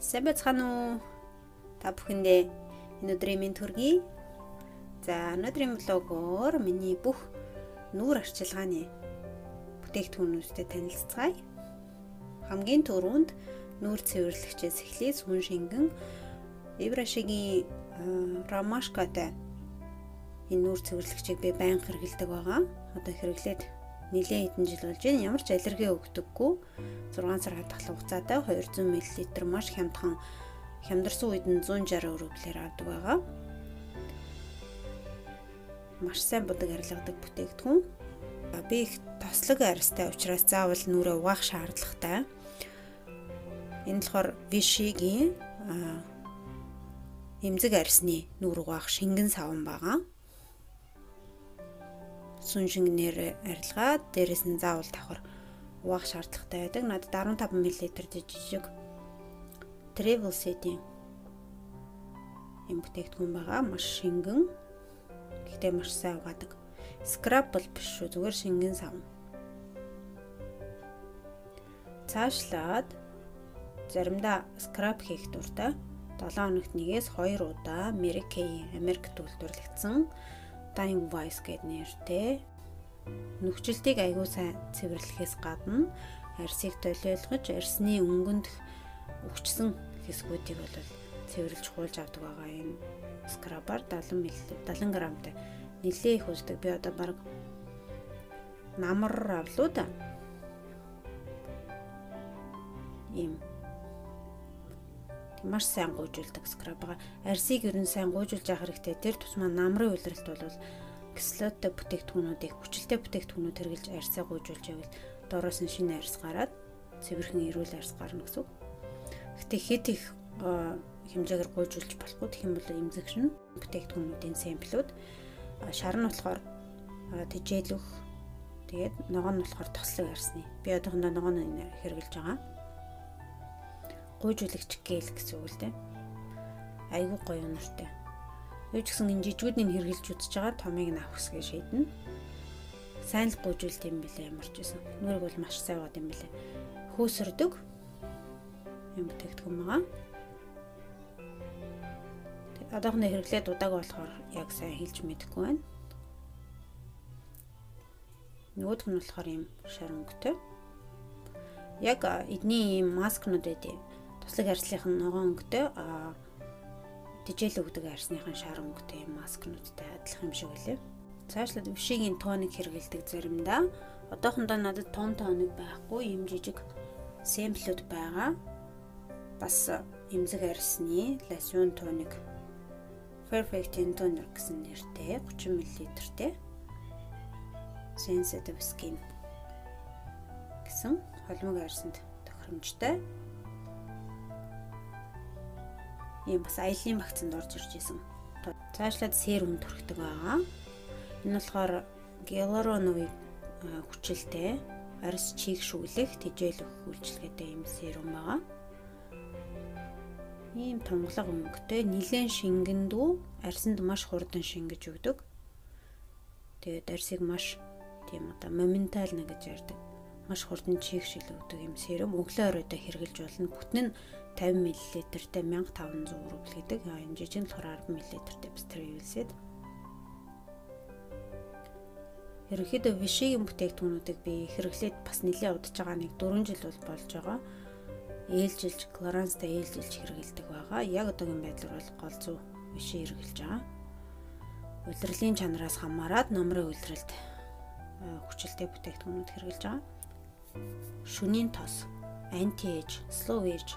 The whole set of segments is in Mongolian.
Сайн байцгаана уу? Та бүхэндээ энэ өдрийн мэнд хүргэе. За, өнөөдрийн влогоор миний бүх нүүр арчилгааны бүтээгдэхүүнүүдтэй танилцгаая. Хамгийн түрүүнд нүүр цэвэрлэгчээс эхлээд сүн шингэн Еврашигийн ромашкатай энэ нүүр цэвэрлэгчийг би байнга хэрэглэдэг байгаа. Одоо хэрэглээд нэлээд хэдэн жил болж байна. Ямар ч аллерги өгдөггүй. 6 сар хадгалах хугацаатай 200 мл маш хямдхан хямдарсан үед нь 160 рублээр авдаг байгаа. Маш сайн будаг арилгадаг бүтээгдэхүүн. Би их тослог арьстай учраас заавал нүрээ угаах шаардлагатай. Энэ болохоор Vichy-гийн эмзэг арьсны нүр угаах шингэн савн байгаа. Сүн шингэнээр арилгаад дээрээс нь заавал давхар угаах шаардлагатай байдаг. Надад 15 мл жижиг Travel Set-ийн юм бүтээгдэхүүн байгаа. Маш шингэн. Гэхдээ маш сайн угаадаг. Scrub бол биш шүү. Зүгээр шингэн савн. Цаашлаад заримдаа scrub хийх дуртай 7 хоногт нэгээс 2 удаа Mary Kay Америкт үйлдвэрлэгдсэн Time Wise гэдэг нэртэй нөхцөлтийг аягүй сайн цэвэрлэхээс гадна арьсыг долиолгож арьсны өнгөнд өвчсөн хэсгүүдийг бол цэвэрлж хуулж авдаг байгаа. Энэ скрабаар 70 грамтай нэлээ их үздэг. Би одоо баг намар авлуу да. Ийм маш сайн гуйжуулдаг скраб байгаа. Арьсыг ер нь сайн гуйжуулж явах хэрэгтэй. Тэр тусмаа намрын үйлрэлт бол кислоттой бүтээгдэхүүнүүдийг хүчилтэй бүтээгдэхүүнүүд хэрэглэж арьсаа гуйжуулж явал доороос нь шинэ арьс гараад цэвэрхэн эрүүл арьс гарна гэсэн үг. Гэтэ хэд их хэмжээгээр гуйжуулж болохгүй гэх юм бол эмзэгшин бүтээгдэхүүнүүдийн сэмплүүд шар нь болохоор тижээлөх тэгээд ногоо нь болохоор тослог арьсны. Би одоохондоо ногоо нь хэрэглэж байгаа. Гуйжуулагч гэл гэсэн үг л дээ. Айгүй гоё өнөртэй. Юу ч гэсэн энэ жижигүүднийг хэрэглэж үзэж байгаа томыг нь авах гэсгээ шийднэ. Сайн л гуйжуулт юм билээ ямар ч байсан. Нүрийг бол маш сайн гоод юм билээ. Хөөсөрдөг юм бүтээгдэхүүн байгаа. Одоохондоо хэрэглээд удааг болохоор яг сайн хэлж мэдэхгүй байна. Нөгөөх нь болохоор юм шар өнгөтэй. Яг эдний ийм маскнууд байдیں۔ Туслаг арьслынхан ногоон өнгөтэй тижээл өгдөг арьсныхан шар өнгөтэй маскнуудтай адилхан юм шиг үлээ. Цаашлаад Vichy-гийн тоник хэрэгэлдэг заримдаа. Одоохондоо надад том тоник байхгүй, юм жижиг сэмплүүд байгаа. Бас эмзэг арьсны лосьон тоник Perfect Toner гэсэн нэртэй 30 мл-тэй Sensitive Skin гэсэн холимог арьсанд тохиромжтой. Ийм бас аялын багцанд орж ирж исэн. Цаашлаад серум төрхдөг байгаа. Энэ болохоор гиалуроновыг хүчилтэй арьс чийг шүглэх, тижээлөх үйлчилгээтэй ийм серум байгаа. Ийм тонголог өнгөтэй нэлээд шингэндүү арьсанд маш хурдан шингэж өгдөг. Тэгээд арьсыг маш тийм одоо моментально гэж ярьдаг. Маш хурдан чийг шилэгдэг юм серум өглөө оройдоо хэрэглэж болно. Бүтэн нь 50 мл-тэй 1500 рубль гэдэг. Энэ жижиг болохоор 10 мл-тэй бас тэрвэлсэд. Ерөнхийдөө Vichy-гийн бүтээгдэхүүнүүдийг би хэрэглээд бас нэлээд удаж байгаа. Нэг 4 жил бол болж байгаа. Ээлжилж Clarins-тай ээлжилж хэрэглэдэг байгаа. Яг одоогийн байдлаар бол гол зүй Vichy хэрэглэж байгаа. Улирлын чанараас хамаарат номрын улиралд хүчилтэй бүтээгдэхүүнүүд хэрэглэж байгаа. Шөнийн тос, anti-age, slow age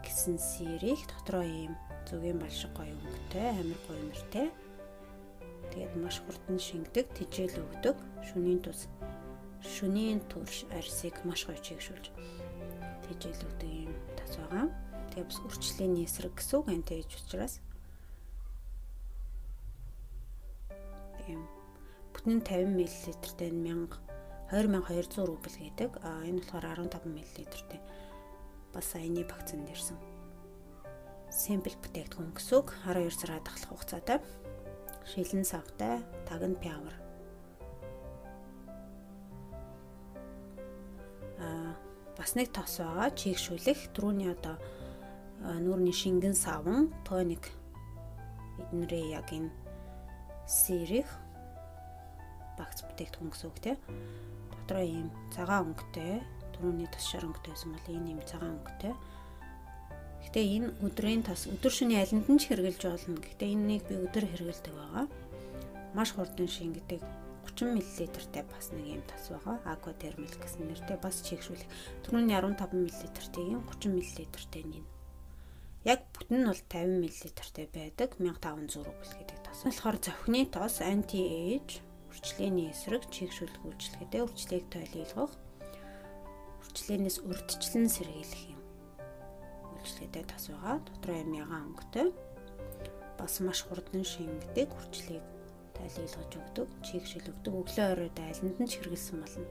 гэсэн серийг дотроо ийм зүгийн балшиг гоё өнгөтэй, амар гоё нэртэй. Тэгээд маш хурдан шингдэг, тижээл өгдөг. Шөнийн турш арьсыг маш гоё чийгшүүлж тижээл өгдөг юм тас байгаа. Тэгээд бас үрчлэлийн эсрэг гэсэн үг anti-age учраас. Тийм. Бүтэн 50 мл-тэй 2200 рубль гэдэг. Энэ болохоор 15 мл-тэй бас саяны багцанд ирсэн. Simple бүтээгдэхүүн гэсэн үг. 12 сар хадгалах хугацаатай. Шилэн савтай, тагн пявер. Бас нэг тос байгаа. Чийгшүүлэх. Түрүүний одоо нүүрний шингэн савн, тоник эднэрээ яг энэ сэрих багц бүтээгдэхүүн гэсэн үг те. Дотроо ийм цагаан өнгөтэй, түрүүний тасшаар өнгөтэй байсан бол энэ ийм цагаан өнгөтэй. Гэхдээ энэ өдрийн тас өдөр шөнийн алинд нь ч хэрглэж болно. Гэхдээ энэнийг би өдөр хэргэлдэг байгаа. Маш хурдан шингэдэг 30 мл-тэй бас нэг юм тас байгаа. Aquadermal гэсэн нэртэй бас чийгшүүлэх. Түрүүний 15 мл-тэй 30 мл-тэй нэг. Яг бүтэн нь бол 50 мл-тэй байдаг 1500 рубль гэдэг тас. Болохоор зохины тос anti-age, үрчлээний эсрэг, чийгшүүлэх үйлчилгээтэй үрчлэгийг тойлогох, үрчлээнээс урьдчилан сэргийлэх юм үйлчилгээтэй тас байгаа. Дотроо юм ягаан өнгөтэй. Бас маш хурдан шингэдэг, үрчлэгийг тайлгуулж өгдөг, чийгшил өгдөг. Өглөө оройд айланд нь ч хэрэгэлсэн болно.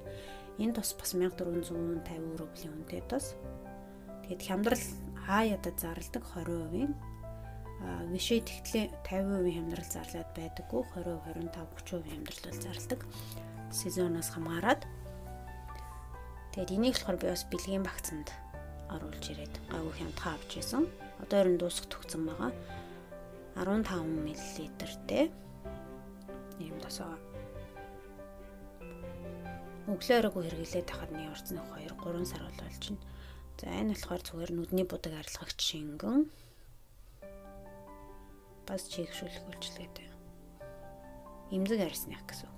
Энэ тос бас 1450 рублийн үнэтэй тос. Тэгэд хямдрал хаяада зарладаг 20%, вишээ тэгтлээ 50% хямдрал зарлаад байдаггүй, 20%, 25, 30% хямдрал зарладаг. Сезоноос хамаарат. Тэгэд энийг болохоор би бас бэлгийн багцанд оруулж ирээд гавь хямдхан авч ирсэн. Одоо ер нь дуусах төгсөн байгаа. 15 мл-тэй ийм тасаа. Өглөө оройгоо хэрэглээд тахад нэг орцны 2-3 сар болж байна. За энэ болохоор зүгээр нүдний будаг арилгагч шингэн. Бас чийгшүүлэх үйлчилгээтэй. Имзэг арьсных гэсэн үг.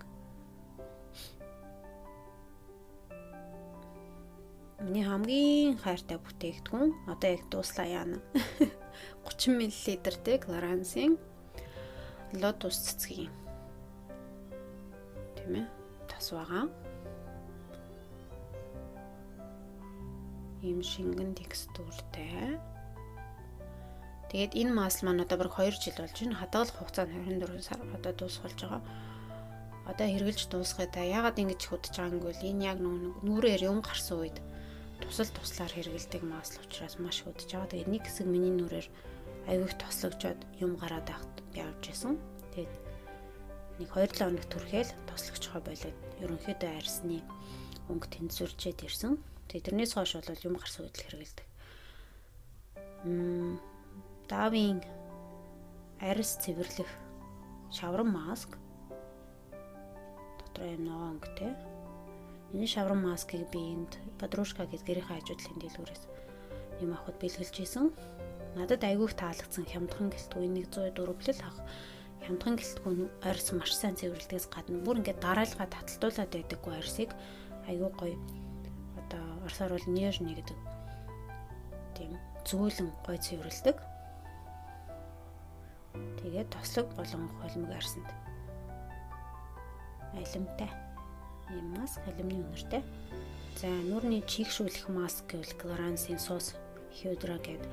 Миний хамгийн хайртай бүтээгдэхүүн одоо яг дууслаа яана. 30 мл-тэй Clarins-ийн Lotus цэцгийн тийм ээ тас байгаа. Ийм шингэн текстуртэй. Тэгээд энэ маск маань одоо бараг 2 жил болж байна. Хадгалах хугацаа нь 24 сар одоо дуусах болж байгаа. Одоо хэрглэж дуусгаад яагаад ингэж хөдөж байгаа юм бол энэ яг нүрээр юм гарсан үед туслаар хэргэлдэг маск учраас маш хөдөж байгаа. Тэгээд нэг хэсэг миний нүрээр аюух тослогжоод юм гараад байхад би авч байсан. Тэгээд нэг 2-7 хоног түрхээл тослогчхоо болоод ерөнхийдөө арьсны өнгө тэнцвэрчээд ирсэн. Тэгээд тэрнээс хойш бол юм гарсан үед л хэргэлдэг. Давийн арьс цэвэрлэх шавран маск. Дотроо юм ногоон өнгөтэй. Энэ шавран маскыг би энд подружка гэж гэрийнхээ ажуудлын дэлгүүрээс юм авахд бэлгэлж исэн. Надад айгүйх таалагдсан хямдхан гэлтгүй 100 рубль авах. Хямдхан гэлтгүй арьс маш сайн цэвэрлдэгээс гадна бүр ингээд дараалгаа таталтуулаад байдаггүй арьсыг айгүй гоё. Одоо орсоор бол нежны гэдэг тийм зөөлөн гоё цэвэрлдэг. Тэгээд тослог болон холимог арьсанд алимтай ийм маск алимны үнэртэй. За нүрийн чийгшүүлэх маск гэвэл Clarins-ийн Sus Hydra гэдэг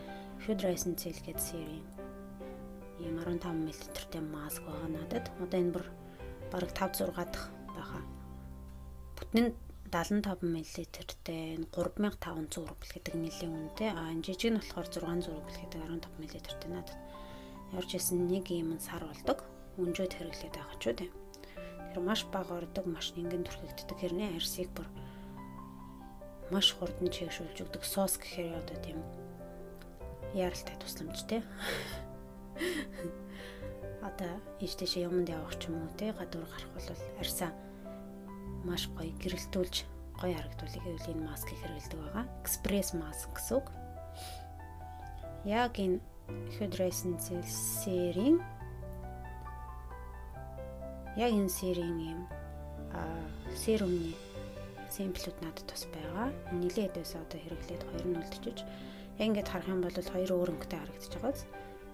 Hydra Essential гэдэг серийн ийм 15 мл-тэй маск байгаа надад. Одоо энэ бүр бараг 5-6 дахь байхаа. Бүтэн нь 75 мл-тэй 3500 рубль гэдэг нэлээд үнэтэй. Энэ жижиг нь болохоор 600 рубль гэдэг 15 мл-тэй надад. Явж исэн нэг юм сар болдог. Өнжөөд хэрэглээд байгаа ч үү тийм. Тэр маш бага ордог, маш нингэн түрхэгддэг. Хэрнээ арьсыг бүр маш хурдан чийгшүүлж өгдөг. Сос гэхээр одоо тийм яралтай тусламжтай. Одоо ийштэйшээ юмд явах ч юм уу те гадуур гарах бол арьсаа маш гоё гэрэлтүүлж гоё харагдуулъя гэвэл энэ маскыг хэрэглэдэг байгаа. Express mask гэсэн үг. Яг энэ Hydra Essential серийн яг энэ серийн юм серумны сэмплүүд надад бас байгаа. Нилээд байсан одоо хэрэглээд 2 нь үлдчихэж. Яг ингээд харах юм бол 2 өөр өнгөтэй харагдаж байгааз.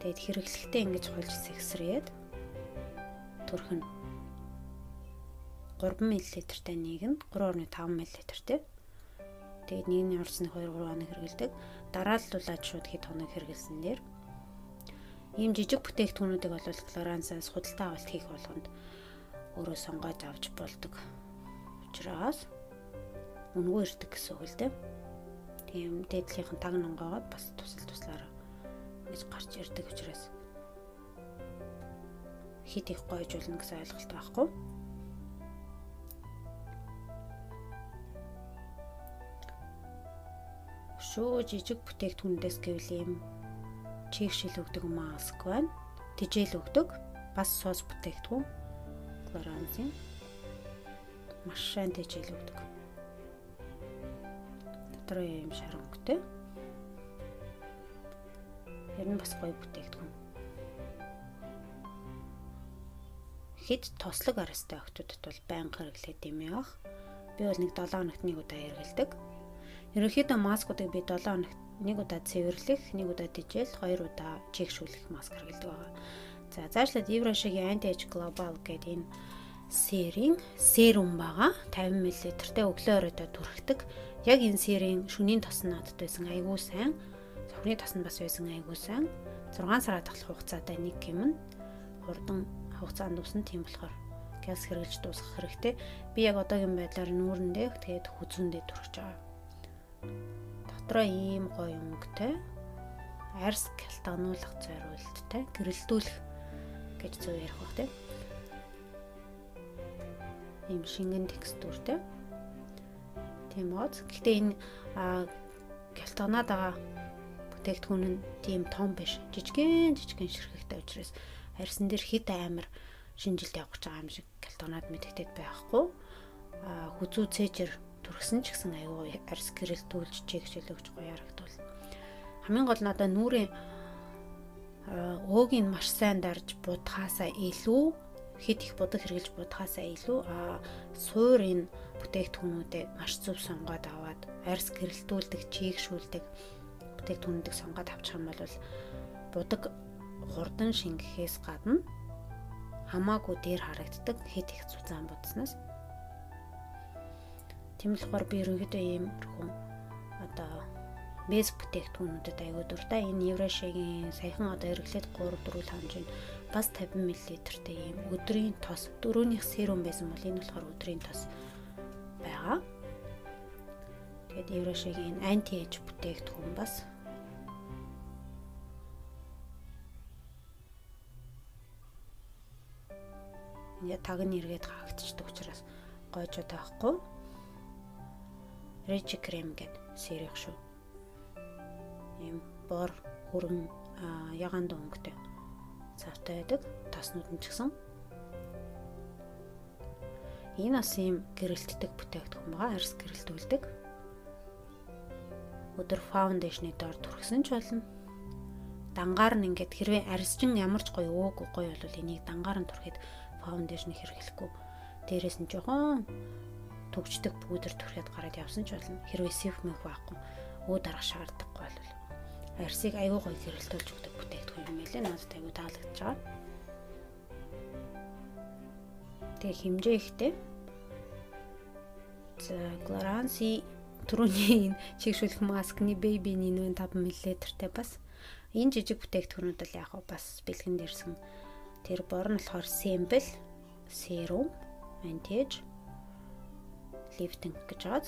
Тэгээд хэрэглэхдээ ингэж хулж сэгсрээд төрхөн 3 мл-тэй нэг нь 3.5 мл-тэй. Тэгээд нэг нь орсны 2-3 хоног хэрэглэдэг. Дарааллуулаад шууд хэд хоног хэрэглэсэн дээр ийм жижиг бүтээгдэхүүнүүдийг бол Clarins-аас худалдаа авалт хийх болгонд өөрөө сонгоод авч болдог. Учираас үнэгүй ирдэг гэсэн үг л дээ. Тийм дээдлийнхэн таг нонгоогоо бас туслаараа гэж гарч ирдэг учраас хит их гойжуулна гэсэн ойлголт байхгүй. Шөө жижиг бүтээгдэхүүнээс гэвэл ийм чигшил өгдөг маск байна. Тижэл өгдөг. Бас сос бүтээгдэхүүн. Clarins-ийн маш сайн тижэл өгдөг. Дотроо юм шарангатай. Ер нь бас гоё бүтээгдэхүүн. Хэд тослог арастай охтуудад бол байнга хэрэглээд юм яах. Би бол нэг 7 хоногт нэг удаа хэрэглэдэг. Ерөнхийдөө маскуудыг би 7 хоногт нэг удаа цэвэрлэх, нэг удаа тижэл, 2 удаа чигшүүлэх маск хэрэглэдэг байгаа. За заашлаад Еврашигийн Anti-Age Global гэдэг энэ серийн серум байгаа. 50 мл-тэй өглөө оройдоо түрхдэг. Яг энэ серийн шөнийн тосн надад байсан айгүй сайн. Цохны тосн бас байсан айгүй сайн. 6 сар хадгалах хугацаатай нэг юм. Хурдан хугацаанд дуусна, тийм болохоор газ хэрэглэж дуусгах хэрэгтэй. Би яг одоогийн байдлаар нүүрэндээ тэгээд хүзүүндээ түрхэж байгаа. Дотроо ийм гоё өнгөтэй, арьс гялтгануулах зориулттай, гэрэлтүүлэх гэж зөв ярих баг тийм. Ийм шингэн текстуртэй. Тийм бод. Гэхдээ энэ гялтганаад байгаа бүтээгдэхүүн нь тийм том биш. Жижигэн ширхэгтэй учраас арьсан дээр хит амар шинжилт явах гэж байгаа юм шиг гялтганаад мэдэгдээд байхгүй. Хүзүү цээжэр түрхсэн ч гэсэн аюу арьс гэрэлтүүлж чигшэл өгч гоё харагдвал. Хамгийн гол надад нүрийн өөгийг маш сайн дарж будахаасаа илүү хит их будаг хэрглэж будахаасаа илүү суур энэ бүтээгдэхүүнүүдээ маш зөв сонгоод аваад арьс гэрэлтүүлдэг, чигшүүлдэг бүтээгдэхүүнүүдийг сонгоод авчих юм бол будаг хурдан шингэхээс гадна хамаагүй дээр харагддаг хит их зузаан будснаас. Тийм болохоор би ерөнхийдөө иймэрхүү одоо бэс бүтээгдэхүүнүүдэд аягүй дуртай. Энэ Еврашигийн саяхан одоо хэрэглээд 3-4 хоног бас 50 мл-тэй ийм өдрийн тос 4-ийнх серум байсан бол энэ болохоор өдрийн тос байгаа. Тэгээд Еврашигийн Anti-Age бүтээгдэхүүн бас ингээд таг нь эргээд хаагдчихдаг учраас гойжод байхгүй. Rich крем гэдэг серийг шүү. Ийм бор хүрэн ягаан өнгөтэй цавтай байдаг. Таснууд нь ч гэсэн. Энэ бас ийм гэрэлтдэг бүтээгдэхүүн байгаа. Арьс гэрэлтүүлдэг. Өдөр фаундейшны доор түрхсэн ч болно. Дангаар нь ингээд хэрвээ арьсчин ямар ч гоё өөг гоё бол энийг дангаар нь түрхэд фаундейшн хэрэглэхгүй. Дээрээс нь жоохон төгждөг пудр түрхэд гараад явсан ч болно. Хэрвээ сив мөх байхгүй өө дарах шаардлагагүй бол арьсыг аюу гоё гэрэлтүүлж өгдөг бүтээгдэхүүн юм байлээ. Надад аюу таалагдж байгаа. Тэгээ хэмжээ ихтэй. За Clarins-ийн түрүүний энэ чигшүүлэх маскны baby-ний 5 мл-тэй бас энэ жижиг бүтээгдэхүүнүүд л яг бас бэлгэн дээрсэн. Тэр бор нь болохоор Simple Serum Anti-Age Lifting гэж байгаа.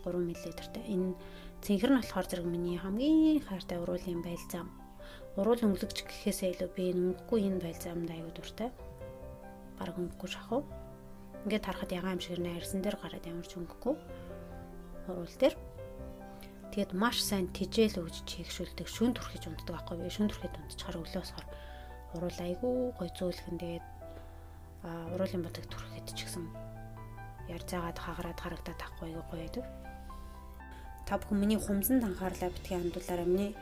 3 мл-тэй. Энэ цэнхэр нь болохоор зэрэг миний хамгийн хайртай уруулын байлзам. Уруул өнгөлөгч гэхээсээ илүү би өнгөгүй энэ байлзамд аюу дуртай. Бараг өнгөгүй шахав. Ингээд харахад ягаан юм шиг найрсан дээр гараад ямар ч өнгөгүй. Уруул дээр. Тэгэд маш сайн тижэл өгж чигшүүлдэг. Шүн түрхэж унтдаг байхгүй. Би шүн түрхэд унтчихаар өглөө босохоор уруул айгүй гой зөөлхөн. Тэгээд уруулын батаг түрхэд ч гэсэн ярзаагаад хагараад харагдаад ахгүй гоё байдаг. Та бүхэн миний хумсанд анхаарлаа битгий хандуулаарай. Миний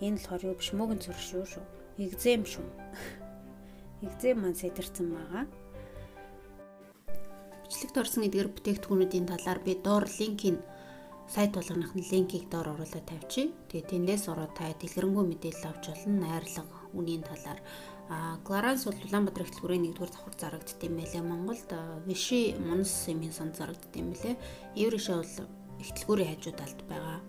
энэ болохоор юу биш мөөгөн зүрх шүү. Экзем шүү. Экзем маань сэтэрсэн байгаа. Бичлэгт орсон эдгээр бүтээгдэхүүнүүдийн талаар би доор линкийг сайт болгоныхны линкийг доор оруулаад тавьчих. Тэгээд тэндээс ороод та дэлгэрэнгүй мэдээлэл авч болно. Найрлага үнийн талаар. Clarins бол Улаанбаатар их дэлгүүрийн 1-р давхар зарагддаг юм байлээ. Монголд Виши Монс сэмийн санд зарагддаг юм байлээ. Евраши бол их дэлгүүрийн хажуу талд байгаа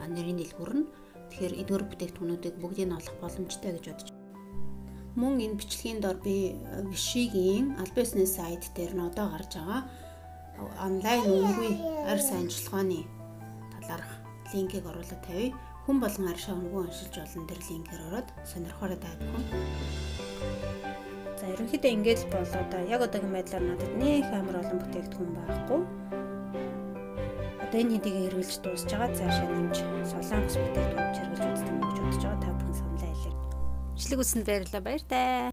нэрийн дэлгүүр нь. Тэгэхээр эдгээр бүтээгдэхүүнүүдийг бүгдийг нь олох боломжтой гэж бодож. Мөн энэ бичлэгийн дор би Вишигийн аль бисны сайт дээр нь одоо гарч байгаа онлайн үнэгүй арьс анжилгааны талаарх линкийг оруулаад тавья. Хүн болгон арьсаа үнэгүй уншилж болно тэр линкээр ороод сонирхороо тайлбархан. За ерөнхийдөө ингэж болоо да. Яг одоогийн байдлаар надад нэг амар олон бүтээгдэхүүн байхгүй. Одоо энэ хэдийг хэрэглэж дуусж байгаа. Цаашаа нэмж солонгос бүтээгдэхүүн хэрэглэж үздэг юм гэж бодож байгаа. Та бүхэн саналаа Бичлэг үзсэнд баярлалаа. Баяртай.